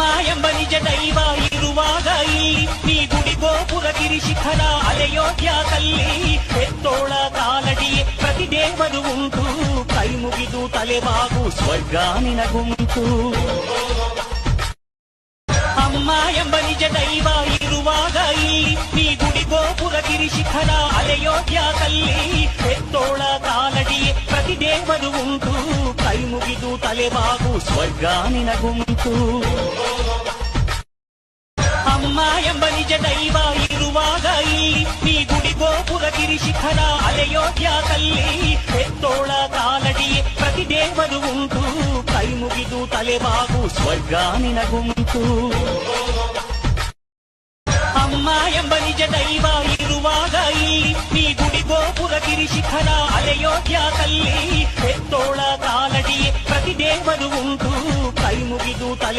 ಅಮ್ಮ ಎಂಬ ನಿಜ ದೈವ ಇರುವಾಗ ಇಲ್ಲಿ ನೀ ಗುಡಿ ಗೋಪುರ ಗಿರಿ ಶಿಖರ ಅಲೆಯೋಗ್ಯಾಕಲ್ಲಿ ಎತ್ತೋಳ ಕಾಲಡಿಯೇ ಪ್ರತಿ ದೇವರು ಉಂಟು ಕೈ ಮುಗಿದು ತಲೆಬಾಗು ಸ್ವರ್ಗ ನಿನಗುಂಟು ಅಮ್ಮ ಎಂಬ ನಿಜ ದೈವ ಇರುವಾಗ ಇಲ್ಲಿ ನೀ ಗುಡಿ ಗೋಪುರ ಗಿರಿ ಶಿಖರ ಅಲೆಯೋಗ್ಯಾಕಲ್ಲಿ ಎತ್ತೋಳ ಕಾಲಡಿಯೇ ಪ್ರತಿ ದೇವರು ಉಂಟು ಕೈ ಮುಗಿದು ತಲೆಬಾಗು ಸ್ವರ್ಗ ನಿನಗುಂಟು ಅಮ್ಮ ಎಂಬ ನಿಜ ದೈವ ಇರುವಾಗ ಇಲ್ಲಿ ನೀ ಗುಡಿ ಗೋಪುರ ಗಿರಿ ಶಿಖರ ಅಲೆಯೋಗ್ಯಾಕಲ್ಲಿ ಎತ್ತೋಳ ಕಾಲಡಿಯೇ ಪ್ರತಿ ದೇವರು ಉಂಟು ಕೈ ಮುಗಿದು ತಲೆಬಾಗು ಸ್ವರ್ಗ ನಿನಗುಂಟು ಅಮ್ಮ ಎಂಬ ನಿಜ ದೈವ ಇರುವಾಗ ಇಲ್ಲಿ ನೀ ಗುಡಿ ಗೋಪುರ ಗಿರಿ ಶಿಖರ ಅಲೆಯೋಗ್ಯಾಕಲ್ಲಿ ಎತ್ತೋಳ ಕಾಲಡಿಯೇ ಪ್ರತಿ ದೇವರು ಉಂಟು ಕೈ ಮುಗಿದು ತಲೆ